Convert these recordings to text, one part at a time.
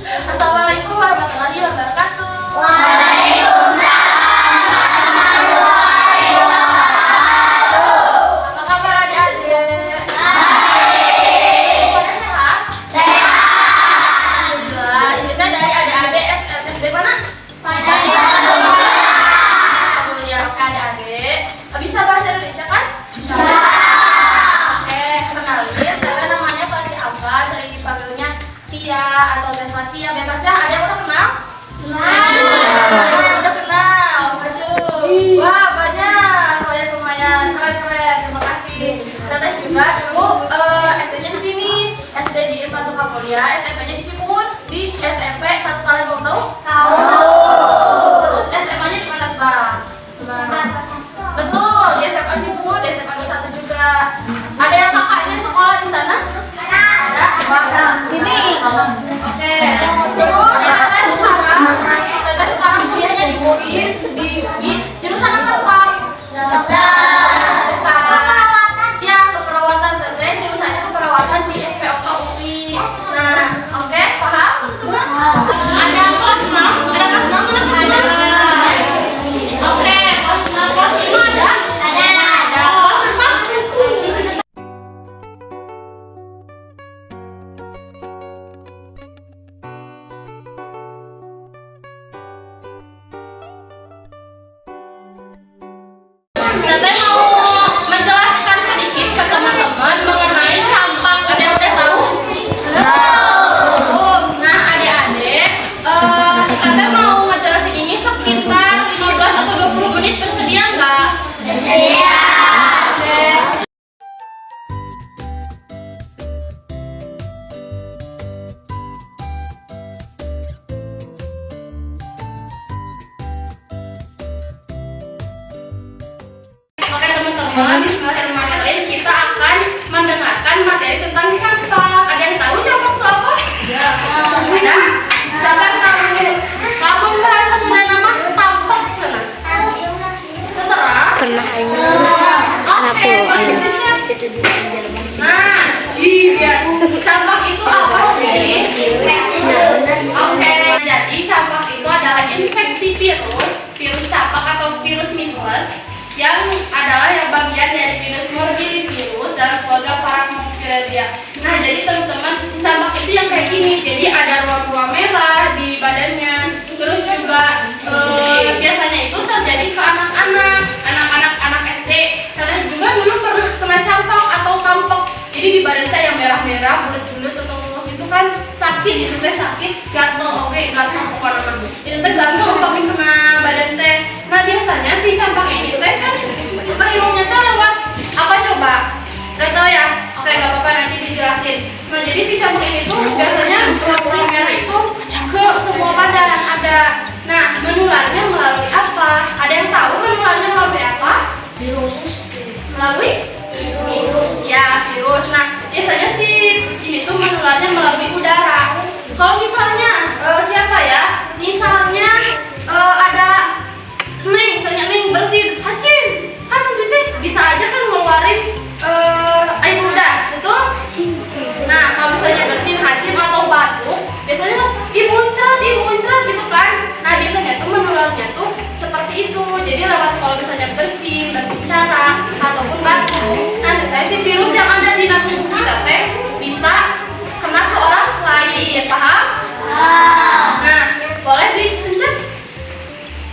Assalamualaikum warahmatullahi wabarakatuh. Apa kabar adik-adik? Pada sehat? Alhamdulillah. Ini teh dari adik-adik SD mana? Ya, oke adik-adik. Bisa bahasa Indonesia kan? Bisa. Oke, kenalin. Saya namanya Fatih Alfa, sering dipanggilnya Tia atau Teh Fatia, bebas ya. Ada yang udah kenal? Udah kenal. Maju. Wah, banyak. Oh ya, lumayan. Keren-keren. Terima kasih. Teteh juga dulu SD-nya di sini. SD di Infantun Kapolda, SMP-nya di Ciput, di SMP 1 Talembong tahu? Tahu. Terus SMA-nya di mana, Bang? Betul, di SMA Ciput, di SMA 21 juga. Ada yang kakaknya sekolah di sana? Ada. Wah, ini. Oke. Terus teteh sekarang kuliahnya di UI, jurusan apa, Bang? Ya, keperawatan teteh, jurusannya keperawatan di SPOK UI. Nah, oke, paham teman-teman? Ada kelas 6, ada kelas 6 mana? Oke, kelas 5 ada? Ada. Kelas berapa? Teteh mau menjelaskan sedikit ke teman-teman mengenai campak. Ada yang udah tahu? Belum. Nah, adik-adik, teteh mau ngejelasin ini sekitar 15 atau 20 menit, bersedia nggak? Bersedia. Oke. Oke teman-teman, bismillahirrahmanirrahim, kita akan mendengarkan materi tentang campak. Ada yang tahu campak itu apa? Ya. Ada? Siapa yang tahu? Langsung bahasa Sunda nama tampak sana. Terserah. Pernah Oke, boleh dicek. Nah, iya. Campak itu apa sih? Oke, jadi campak itu adalah infeksi virus campak atau virus measles, yang adalah yang bagian dari virus morbillivirus dan keluarga Parasitovirida. Nah, jadi teman-teman, campak itu yang kayak gini. Jadi ada ruam-ruam merah di badannya. Terus juga biasanya itu terjadi ke anak-anak SD. Saya juga dulu pernah kena campak atau kampek. Jadi di badan saya yang merah-merah, bulat-bulat atau itu kan sakit, itu teh sakit, gatel, oke, gatel pokoknya. Itu teh gatel umpamanya kena badan teh. Nah, biasanya si campak ini teh kan perilakunya teh lewat apa coba? Udah tahu ya? Oke, nggak apa-apa, nanti dijelasin. Nah, jadi si campak ini tuh biasanya ulam merah itu ke semua badan ada. Nah, menularnya melalui apa? Ada yang tahu menularnya melalui apa? Melalui virus. Ya, virus. Nah, biasanya sih ini tuh menularnya melalui udara. Kalau misalnya siapa ya? Misalnya ada Neng bersin, hacin, kan nanti teh bisa aja kan ngeluarin air ludah, betul? Nah, kalau misalnya bersin, hacin atau batuk, biasanya ibu muncrat gitu kan? Nah, biasanya tuh menularnya tuh seperti itu. Jadi lewat kalau misalnya bersin, berbicara ataupun batuk, nah si virus yang ada di dalam tubuh kita teh bisa kena ke orang lain, paham? Nah, boleh dipencet.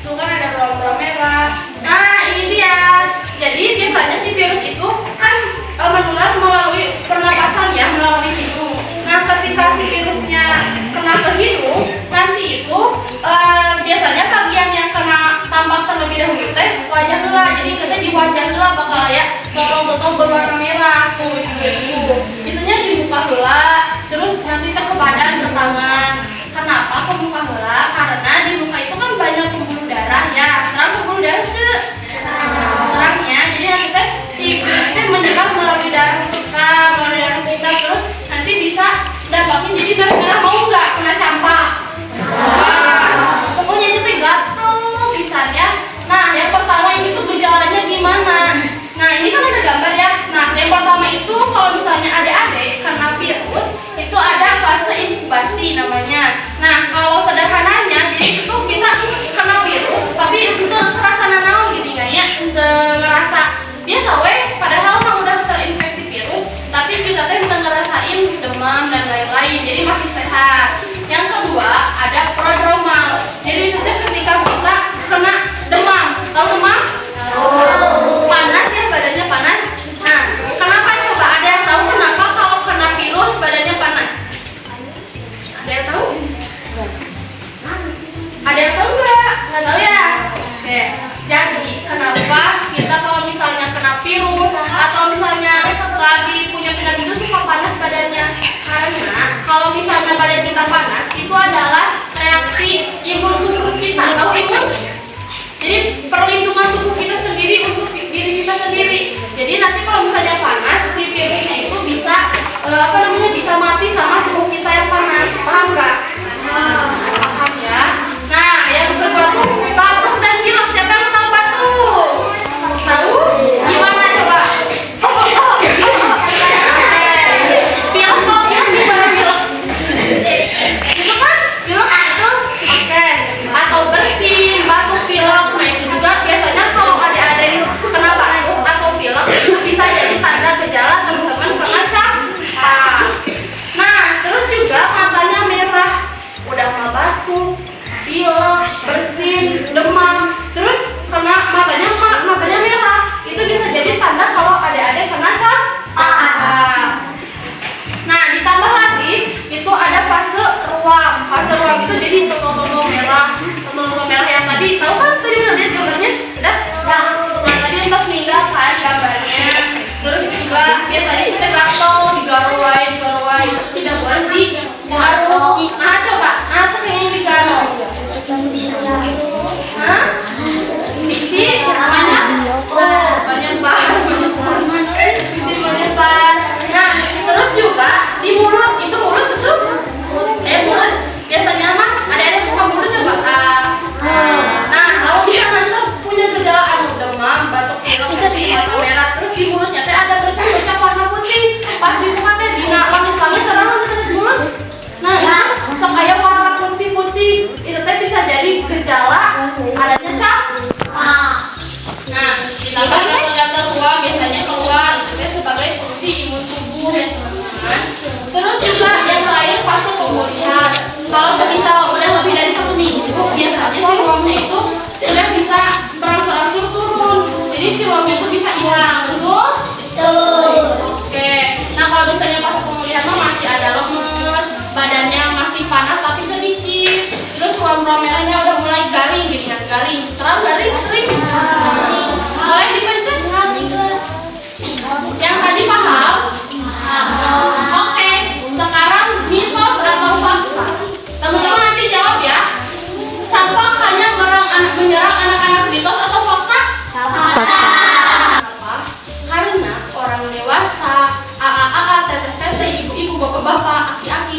Tuh kan ada ruang-ruang merah. Nah, ini dia. Jadi biasanya si virus itu kan menular melalui pernapasan ya, melalui hidung. Nah, ketika si virusnya kena ke hidung, nanti itu biasanya bagian yang kena tampak terlebih dahulu teh wajah heula. Jadi kita di wajah heula bakal ya totol-totol berwarna merah tuh itu. Biasanya di muka heula, terus nanti ke badan, ke tangan. Kenapa?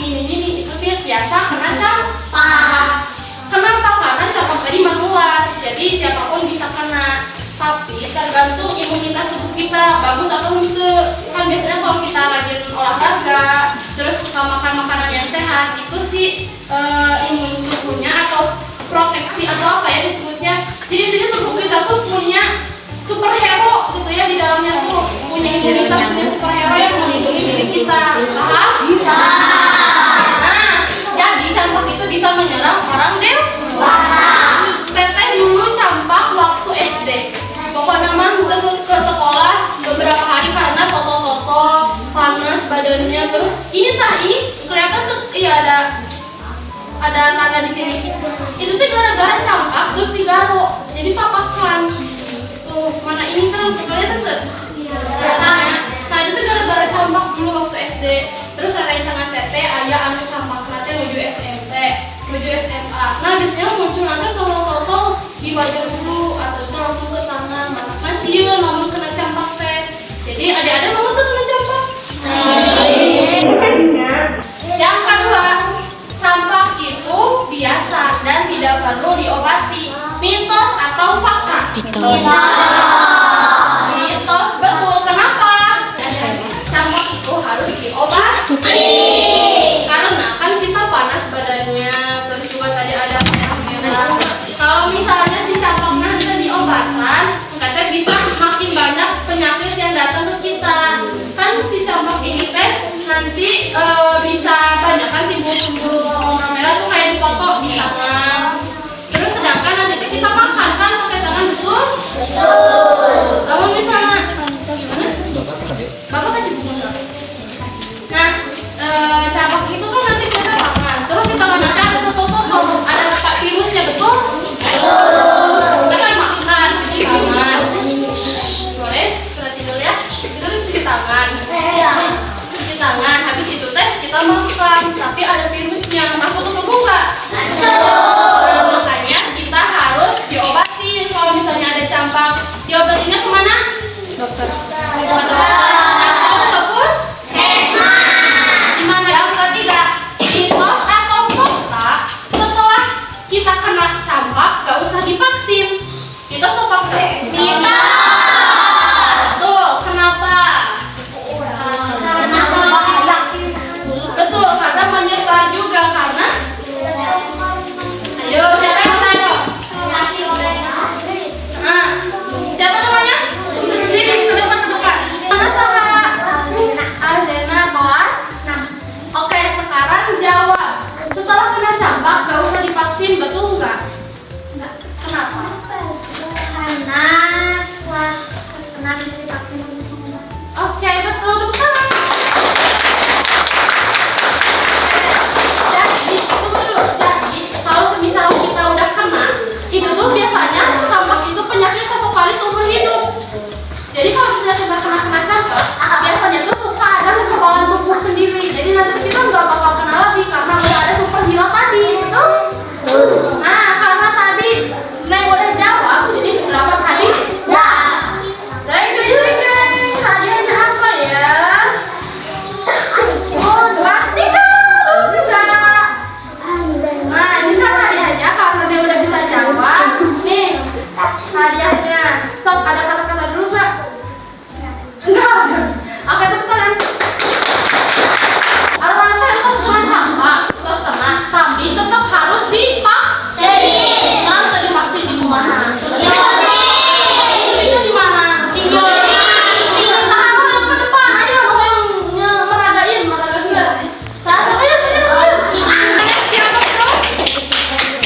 ini itu biasa kena campak. Kenapa? Karena campak tadi menular, jadi siapapun bisa kena. Tapi tergantung imunitas tubuh kita bagus atau enggak. Kan biasanya kalau kita rajin olahraga, terus suka makan makanan yang sehat, itu sih imun tubuhnya atau proteksi atau apa ya disebutnya. Jadi tubuh kita tuh punya superhero gitu ya, di dalamnya tuh punya imunitas, punya superhero yang melindungi diri kita. Paham? Nah, jadi campak itu bisa menyerang orang dewasa. Teteh dulu campak waktu SD. Pokoknya mah ke sekolah beberapa hari karena toto panas badannya, terus ini kelihatan tuh iya ada tanda di sini. Itu tuh gara-gara campak terus digaro, jadi papakan. Tuh mana ini kan kelihatan tuh. Nah itu tuh gara-gara campak dulu waktu SD. Terus rencangan teteh ayah anu campak nanti menuju SMP, menuju SMA. Nah biasanya muncul nanti kalau toto di wajah dulu atau itu langsung ke tangan. Masih namun kena campak teh. Jadi adik-adik mau tuh kena campak. Yang kedua, campak itu biasa dan tidak perlu diobati. Mitos atau fakta? Mitos, betul. Kenapa? Campak itu harus diobati. Karena kan kita panas badannya, terus juga tadi ada merah-merah. Kalau misalnya si campak nanti diobatan, katanya bisa makin banyak penyakit yang datang ke kita. Kan si campak ini teh nanti bisa banyak kan timbul-timbul warna merah tuh kayak di foto di tangan. Terus sedangkan nanti kita makan kan pakai tangan, betul? Kalau misalnya gimana? Bapak kasih bunga. Nah, campak itu kan nanti kita makan. Terus di tangan nanti ada foto ada virusnya, betul? Kita kan makan cuci tangan. Boleh? Berarti dulu ya. Itu cuci tangan. Cuci tangan. Habis itu teh kita makan. Tapi ada virusnya. Masuk ke tubuh nggak? Makanya kita harus diobatin. Kalau misalnya ada campak, diobatinnya kemana? Dokter. Atau ke puskesmas. Gimana? Yang ketiga, mitos atau fakta, setelah kita kena campak gak usah divaksin. Mitos atau fakta? Mitos. Betul. Kenapa? Betul, karena menyebar juga. Karena ayo siapa yang saya? Siapa namanya? Sini ke depan. Mana salah? Azena kelas. Oke, sekarang jawab. Setelah kena campak gak usah divaksin, betul nggak? Kenapa? Karena setelah kena divaksin. Oke, betul. Jadi, tunggu dulu. Jadi, kalau semisal kita udah kena, itu tuh biasanya campak itu penyakit satu kali seumur hidup. Jadi kalau misalnya kita kena campak, biasanya tuh suka ada kekebalan tubuh sendiri. Jadi nanti kita nggak bakal kena lagi karena udah ada superhero tadi, betul? Nah, karena tadi Neng udah jawab, jadi berapa tadi? Ya. Thank you. Hadiahnya apa ya? Oh, buat Tika juga. Nah, ini kan hadiahnya karena dia udah bisa jawab. Nih, hadiahnya. Sok, ada kata-kata dulu gak? Enggak ada. Oke, tepuk tangan. Orang itu cuma campak, terus kena, tapi tetap harus divaksin. Kan tadi vaksin di mana? Ini di mana? Di sana yang ke depan. Ayo, yang meragain enggak? Satu, ayo. Siapa bro?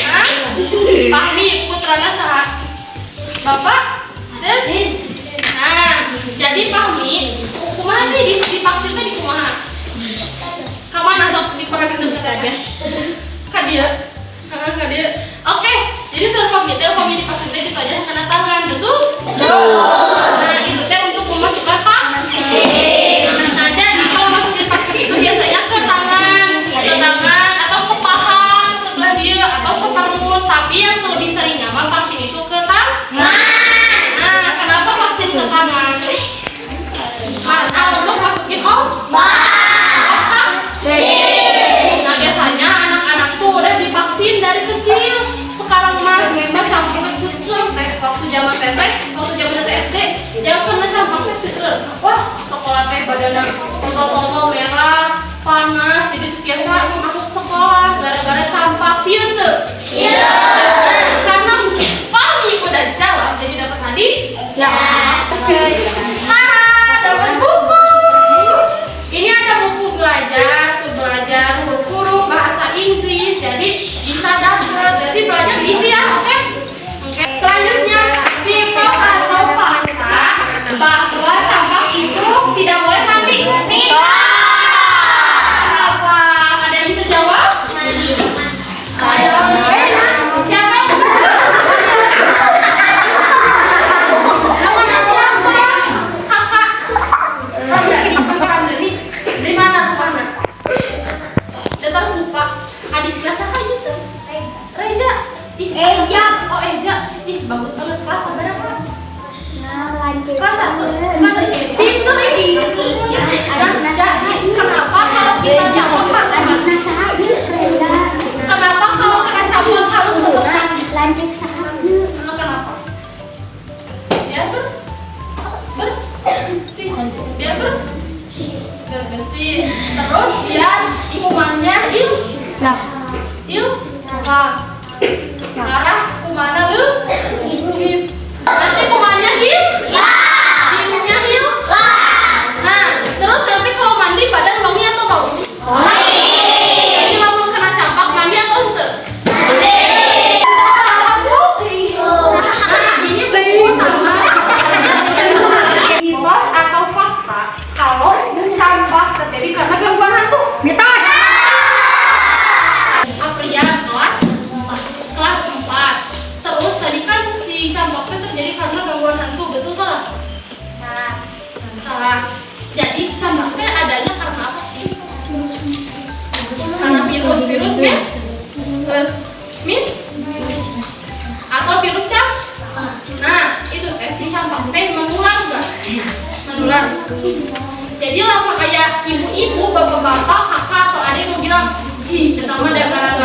Hah? Fahmi, putranya saha? Bapak? Nah, jadi Fahmi, kumaha sih divaksin teh di kumaha? Kamana sok diperagakan ke guys? Ka dia. Oke, jadi suruh Fahmi divaksin teh gitu aja kena tangan, betul? Nah, itu teh untuk memasukkan vaksin. Nah, jadi kalau masukin vaksin itu biasanya ke tangan atau ke paha sebelah dia atau ke perut. Tapi yang lebih seringnya mah vaksin itu ke tangan. Nah, kenapa vaksin ke tangan? Karena untuk masuk sekolah teh badannya toto merah, panas, jadi tuh biasa masuk sekolah gara-gara campak sieun teu? Iya. Karena Fahmi udah jawab, jadi dapat hadiah. Ya. Oke. Dapat buku. Ini ada buku belajar, tuh belajar huruf-huruf bahasa Inggris, jadi bisa dapat. Jadi belajar easy ya, oke? Oke. Selanjutnya, mitos atau fakta bahwa campak itu tidak boleh mandi. Kenapa? Ada yang bisa jawab? Ayo. Siapa? Namanya siapa? Kakak. Ramdhani. Di mana rumahnya? Datang lupa. Adik kelas apa itu? Reja. Eja. Oh Eja. Ih bagus banget kelas berapa? Kelas 1. Kelas 1. Pintar ini. Dan jadi kenapa kalau kita campak harus mandi? Kenapa kalau kita campak harus tutup mandi? Lanjut saja. Kenapa? Biar bersih. Biar bersih. Terus biar kumannya arah kumana lu? Nanti kumannya virusnya Nah, terus nanti kalau mandi badan wangi atau bau? Jadi mau kena campak mandi atau enggak? Ini buku sama. Mitos atau fakta kalau campak terjadi karena gangguan hantu? Mitos. Apria kelas 4. Terus tadi kan si campaknya terjadi karena gangguan hantu, betul salah? Salah. Jadi campaknya adanya karena apa sih? Karena virus mis atau virus campak. Nah, itu tes si campak teh menular enggak? Menular. Jadi lamun kayak ibu-ibu, bapak-bapak, kakak atau adik mau bilang, ih, datang mah gara-gara